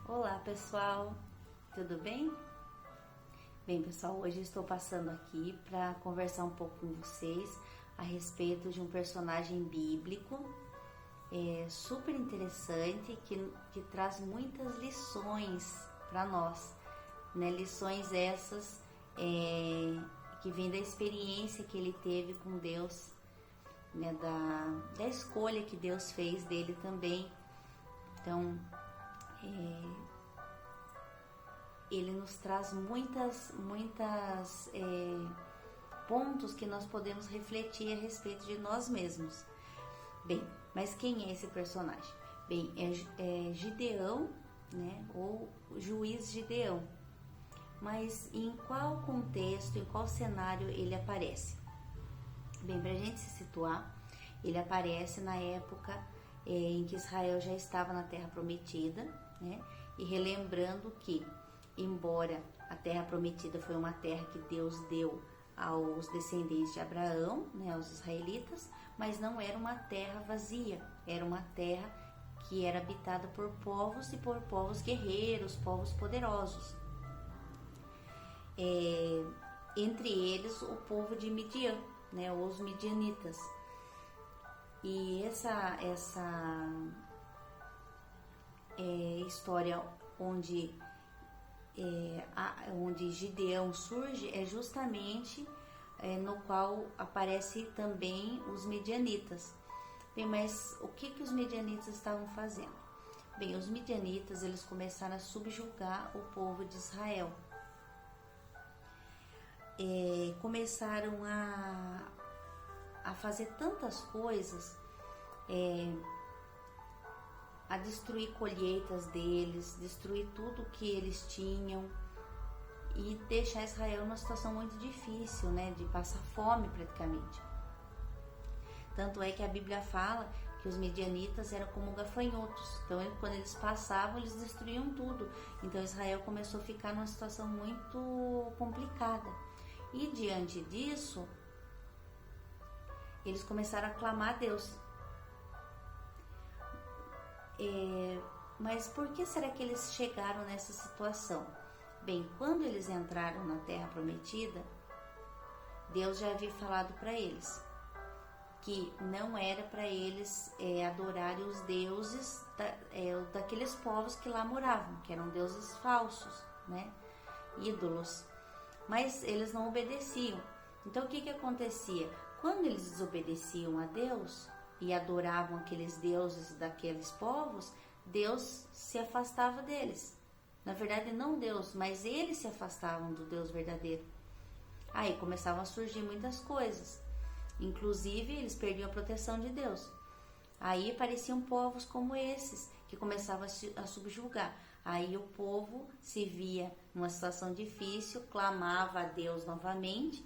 Olá pessoal, tudo bem? Bem pessoal, hoje estou passando aqui para conversar um pouco com vocês a respeito de um personagem bíblico super interessante que traz muitas lições para nós, né? Lições essas que vêm da experiência que ele teve com Deus, né? Da escolha que Deus fez dele também. Então, ele nos traz muitas pontos que nós podemos refletir a respeito de nós mesmos. Bem, mas quem é esse personagem? Bem, é Gideão, né? Ou juiz Gideão. Mas em qual contexto, em qual cenário ele aparece? Bem, para a gente se situar, ele aparece na época em que Israel já estava na Terra Prometida, né? E relembrando que, embora a Terra Prometida foi uma terra que Deus deu aos descendentes de Abraão, né, aos israelitas, mas não era uma terra vazia, era uma terra que era habitada por povos e por povos guerreiros, povos poderosos. Entre eles o povo de Midian, né, os midianitas. E essa história onde Gideão surge é justamente no qual aparece também os midianitas. Bem, mas o que os midianitas estavam fazendo? Bem, os midianitas eles começaram a subjugar o povo de Israel. Começaram a fazer tantas coisas, a destruir colheitas deles, destruir tudo que eles tinham e deixar Israel numa situação muito difícil, né, de passar fome praticamente. Tanto é que a Bíblia fala que os midianitas eram como gafanhotos, então quando eles passavam eles destruíam tudo, então Israel começou a ficar numa situação muito complicada e diante disso eles começaram a clamar a Deus. Mas por que será que eles chegaram nessa situação? Bem, quando eles entraram na Terra Prometida, Deus já havia falado para eles que não era para eles adorarem os deuses daqueles povos que lá moravam, que eram deuses falsos, né? Ídolos. Mas eles não obedeciam. Então o que acontecia? Quando eles desobedeciam a Deus e adoravam aqueles deuses daqueles povos, Deus se afastava deles. Na verdade, não Deus, mas eles se afastavam do Deus verdadeiro. Aí começavam a surgir muitas coisas. Inclusive, eles perdiam a proteção de Deus. Aí apareciam povos como esses, que começavam a subjugar. Aí o povo se via numa situação difícil, clamava a Deus novamente.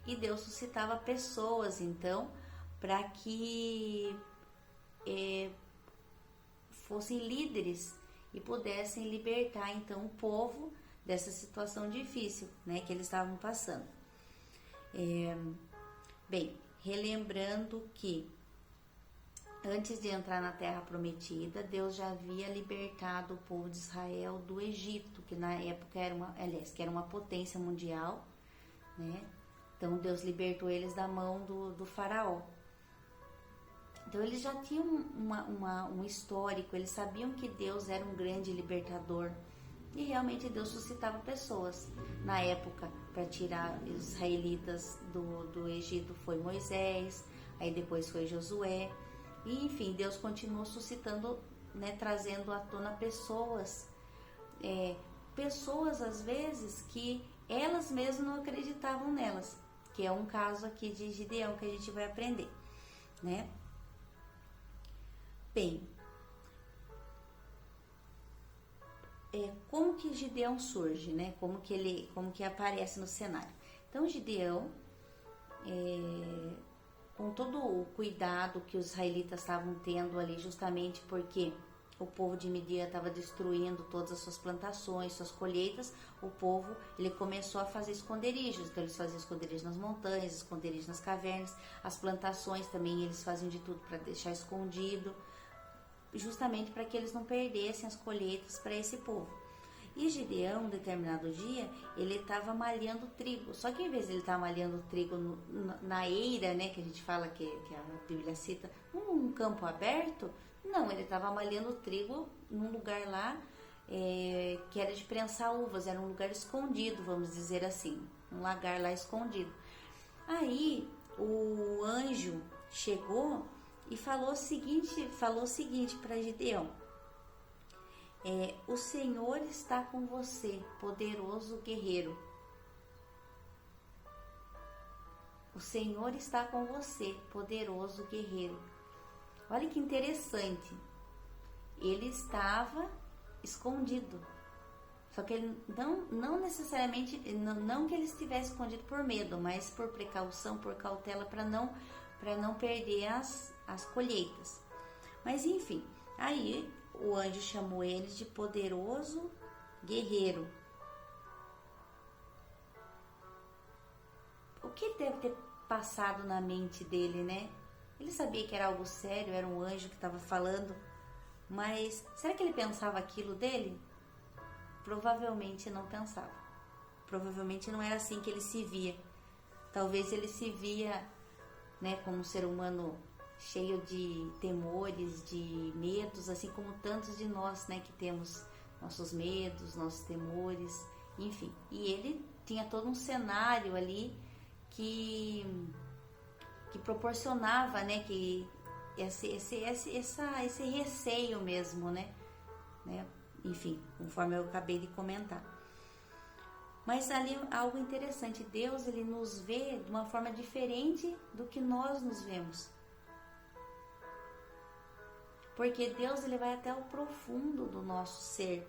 E Deus suscitava pessoas, então, para que fossem líderes e pudessem libertar então o povo dessa situação difícil, né, que eles estavam passando. Bem, relembrando que antes de entrar na Terra Prometida, Deus já havia libertado o povo de Israel do Egito, que na época era uma potência mundial, né? Então Deus libertou eles da mão do faraó. Então eles já tinham um histórico, eles sabiam que Deus era um grande libertador e realmente Deus suscitava pessoas. Na época, para tirar os israelitas do Egito foi Moisés, aí depois foi Josué, e enfim, Deus continuou suscitando, né, trazendo à tona pessoas, pessoas às vezes que elas mesmas não acreditavam nelas, que é um caso aqui de Gideão que a gente vai aprender, né? Bem, como que Gideão surge, né? Como que aparece no cenário? Então Gideão, com todo o cuidado que os israelitas estavam tendo ali, justamente porque o povo de Midian estava destruindo todas as suas plantações, suas colheitas, o povo ele começou a fazer esconderijos. Então eles faziam esconderijos nas montanhas, esconderijos nas cavernas, as plantações também eles faziam de tudo para deixar escondido, justamente para que eles não perdessem as colheitas para esse povo. E Gideão, um determinado dia, ele estava malhando trigo. Só que em vez de ele estar malhando trigo na eira, né, que a gente fala que a Bíblia cita, num campo aberto, não, ele estava malhando trigo num lugar lá que era de prensar uvas, era um lugar escondido, vamos dizer assim, um lagar lá escondido. Aí o anjo chegou e falou o seguinte para Gideão: o Senhor está com você, poderoso guerreiro. O Senhor está com você, poderoso guerreiro. Olha que interessante. Ele estava escondido. Só que ele não necessariamente, não que ele estivesse escondido por medo, mas por precaução, por cautela, para não perder as colheitas. Mas enfim, aí o anjo chamou ele de poderoso guerreiro. O que deve ter passado na mente dele, né? Ele sabia que era algo sério, era um anjo que estava falando, mas será que ele pensava aquilo dele? Provavelmente não pensava. Provavelmente não era assim que ele se via. Talvez ele se via, né, como um ser humano cheio de temores, de medos, assim como tantos de nós, né, que temos nossos medos, nossos temores, enfim. E ele tinha todo um cenário ali que proporcionava, né, que esse receio mesmo, né? Enfim, conforme eu acabei de comentar. Mas ali algo interessante, Deus, ele nos vê de uma forma diferente do que nós nos vemos. Porque Deus, ele vai até o profundo do nosso ser.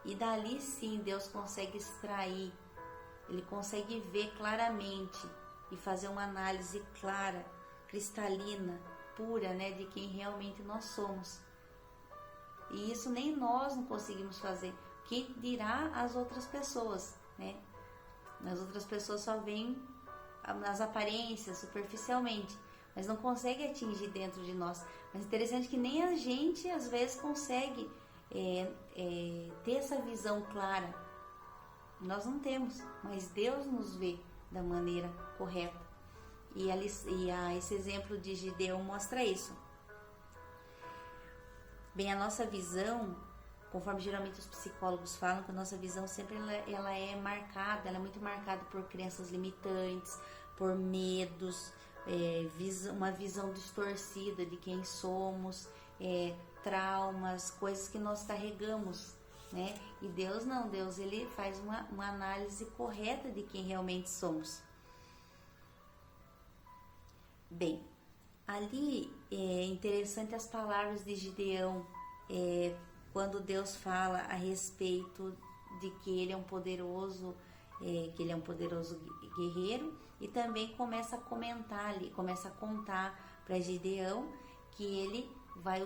E dali sim Deus consegue extrair, ele consegue ver claramente e fazer uma análise clara, cristalina, pura, né, de quem realmente nós somos. E isso nem nós não conseguimos fazer. Que dirá as outras pessoas, né? As outras pessoas só veem nas aparências, superficialmente, mas não conseguem atingir dentro de nós. Mas interessante que nem a gente às vezes consegue ter essa visão clara. Nós não temos, mas Deus nos vê da maneira correta. E esse exemplo de Gideão mostra isso. Bem, a nossa visão, conforme geralmente os psicólogos falam, que a nossa visão sempre ela é muito marcada por crenças limitantes, por medos, uma visão distorcida de quem somos, traumas, coisas que nós carregamos, né? E Deus não, Deus ele faz uma análise correta de quem realmente somos. Bem, ali é interessante as palavras de Gideão, quando Deus fala a respeito de que ele é um poderoso guerreiro, e também começa a comentar ali, começa a contar para Gideão que ele vai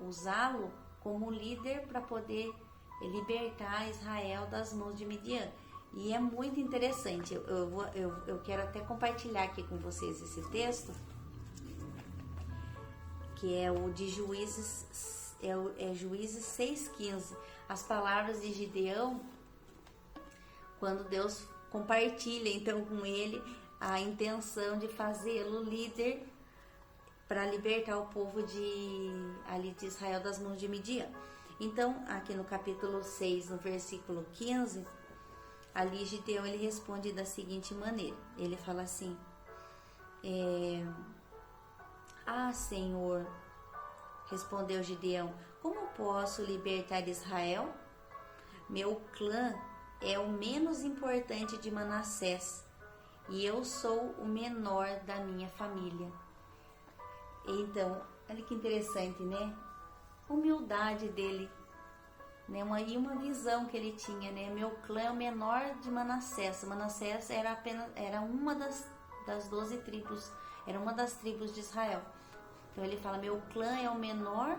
usá-lo como líder para poder libertar Israel das mãos de Midian. E é muito interessante, eu quero até compartilhar aqui com vocês esse texto, que é o de Juízes, Juízes 6,15. As palavras de Gideão, quando Deus compartilha então com ele a intenção de fazê-lo líder para libertar o povo de Israel das mãos de Midian. Então, aqui no capítulo 6, no versículo 15, ali Gideão ele responde da seguinte maneira. Ele fala assim: Senhor, respondeu Gideão, como posso libertar Israel? Meu clã é o menos importante de Manassés e eu sou o menor da minha família. Então, olha que interessante, né? Humildade dele, né? Uma visão que ele tinha, né? Meu clã é o menor de Manassés. Manassés era uma das 12 tribos, era uma das tribos de Israel. Então ele fala, meu clã é o menor,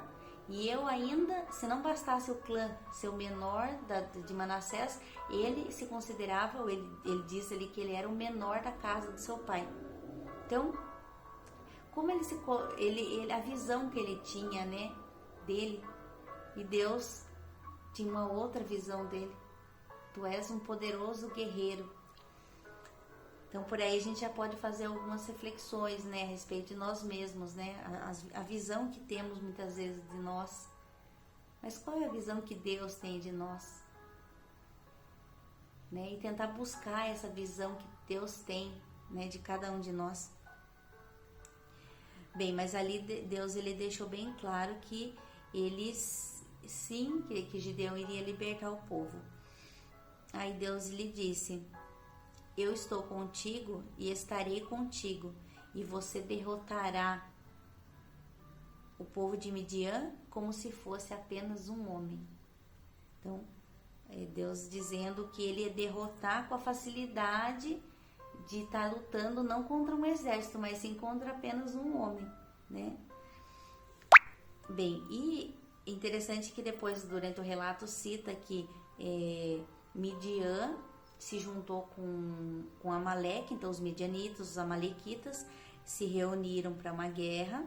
e eu ainda, se não bastasse o clã ser o menor de Manassés, ele se considerava, ele diz ali que ele era o menor da casa do seu pai. Então, como a visão que ele tinha, né, dele, e Deus tinha uma outra visão dele. Tu és um poderoso guerreiro. Então por aí a gente já pode fazer algumas reflexões, né, a respeito de nós mesmos, né, a visão que temos muitas vezes de nós. Mas qual é a visão que Deus tem de nós? Né? E tentar buscar essa visão que Deus tem, né, de cada um de nós. Bem, mas ali Deus ele deixou bem claro que que Gideão iria libertar o povo. Aí Deus lhe disse: eu estou contigo e estarei contigo, e você derrotará o povo de Midian como se fosse apenas um homem. Então, Deus dizendo que ele ia derrotar com a facilidade de estar lutando não contra um exército, mas sim contra apenas um homem, né? Bem, e interessante que depois, durante o relato, cita que Midian se juntou com Amaleque, então os midianitas, os amalequitas se reuniram para uma guerra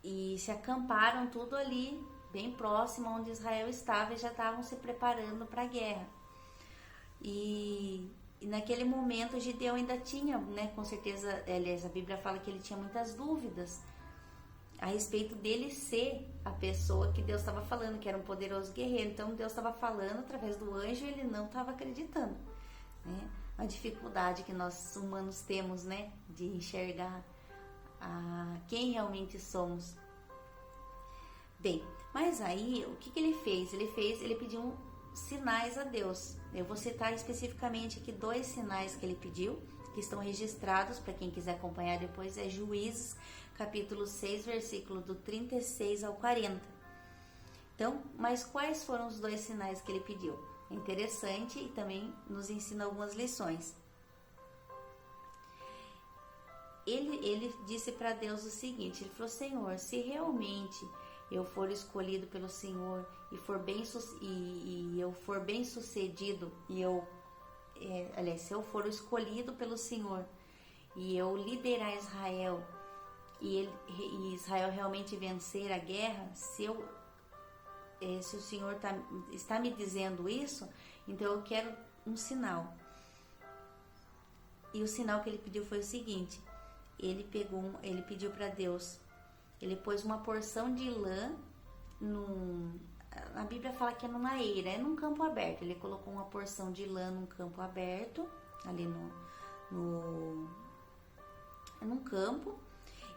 e se acamparam tudo ali, bem próximo onde Israel estava, e já estavam se preparando para a guerra. E naquele momento Gideão ainda tinha, né, com certeza, aliás, a Bíblia fala que ele tinha muitas dúvidas a respeito dele ser a pessoa que Deus estava falando, que era um poderoso guerreiro. Então Deus estava falando através do anjo e ele não estava acreditando, né? A dificuldade que nós humanos temos, né, de enxergar quem realmente somos. Bem, mas aí o que ele fez? Ele pediu sinais a Deus. Eu vou citar especificamente aqui 2 sinais que ele pediu, que estão registrados para quem quiser acompanhar depois. É Juízes, capítulo 6, versículo do 36 ao 40. Então, mas quais foram os 2 sinais que ele pediu? É interessante e também nos ensina algumas lições. Ele disse para Deus o seguinte, ele falou: Senhor, se realmente eu for escolhido pelo Senhor e eu for bem sucedido, se eu for escolhido pelo Senhor e eu liderar Israel e Israel realmente vencer a guerra, se o Senhor está me dizendo isso, então eu quero um sinal. E o sinal que ele pediu foi o seguinte: ele pediu para Deus, ele pôs uma porção de lã a Bíblia fala que é numa eira, é num campo aberto. Ele colocou uma porção de lã num campo aberto, ali num campo,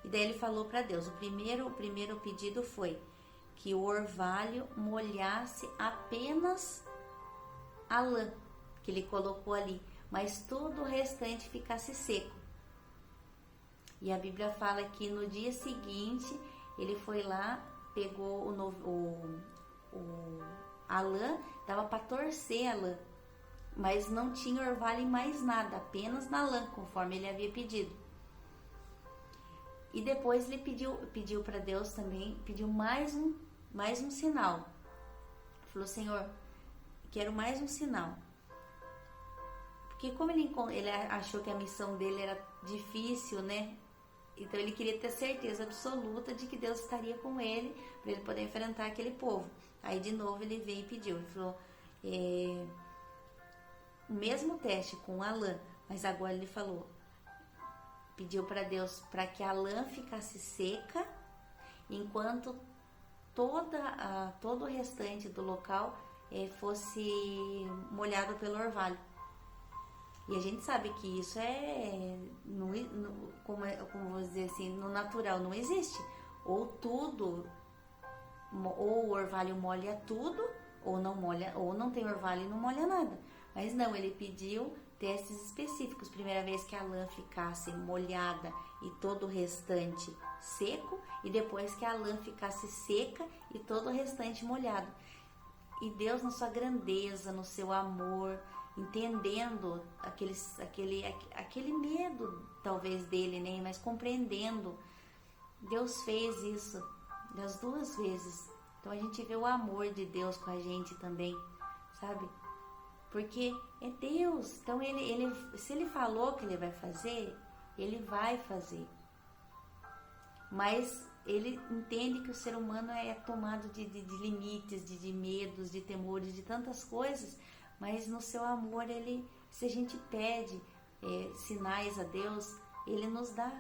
e daí ele falou para Deus, o primeiro pedido foi que o orvalho molhasse apenas a lã que ele colocou ali, mas todo o restante ficasse seco. E a Bíblia fala que no dia seguinte ele foi lá, pegou a lã, dava para torcer a lã, mas não tinha orvalho em mais nada, apenas na lã, conforme ele havia pedido. E depois ele pediu para Deus também, pediu mais um sinal. Falou: Senhor, quero mais um sinal. Porque como ele achou que a missão dele era difícil, né? Então ele queria ter certeza absoluta de que Deus estaria com ele para ele poder enfrentar aquele povo. Aí de novo ele veio e pediu. Ele falou: o mesmo teste com a lã, mas agora ele pediu para Deus para que a lã ficasse seca, enquanto todo o restante do local fosse molhado pelo orvalho. E a gente sabe que isso como vou dizer assim, no natural não existe. Ou o orvalho molha tudo, ou não molha, ou não tem orvalho e não molha nada. Mas não, ele pediu testes específicos. Primeira vez que a lã ficasse molhada e todo o restante seco, e depois que a lã ficasse seca e todo o restante molhado. E Deus, na sua grandeza, no seu amor, entendendo aquele medo talvez dele, né? Mas compreendendo, Deus fez isso das 2 vezes. Então a gente vê o amor de Deus com a gente também, sabe? Porque é Deus. Então se ele falou que ele vai fazer, Ele vai fazer. Mas ele entende que o ser humano é tomado de limites, de medos, de temores, de tantas coisas, mas no seu amor, se a gente pede sinais a Deus, Ele nos dá.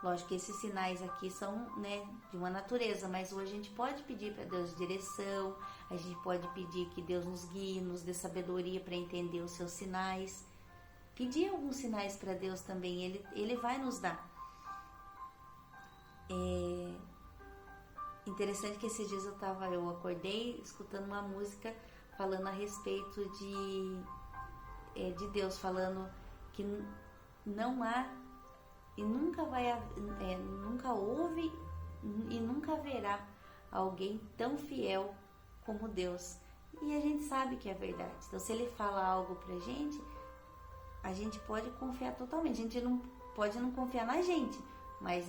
Lógico que esses sinais aqui são, né, de uma natureza, mas hoje a gente pode pedir para Deus direção, a gente pode pedir que Deus nos guie, nos dê sabedoria para entender os seus sinais. Pedir alguns sinais para Deus também, Ele vai nos dar. Interessante que esses dias eu acordei escutando uma música falando a respeito de Deus, falando que não há e nunca nunca houve e nunca haverá alguém tão fiel como Deus. E a gente sabe que é verdade. Então, se Ele fala algo pra gente, a gente pode confiar totalmente. A gente não pode não confiar na gente, mas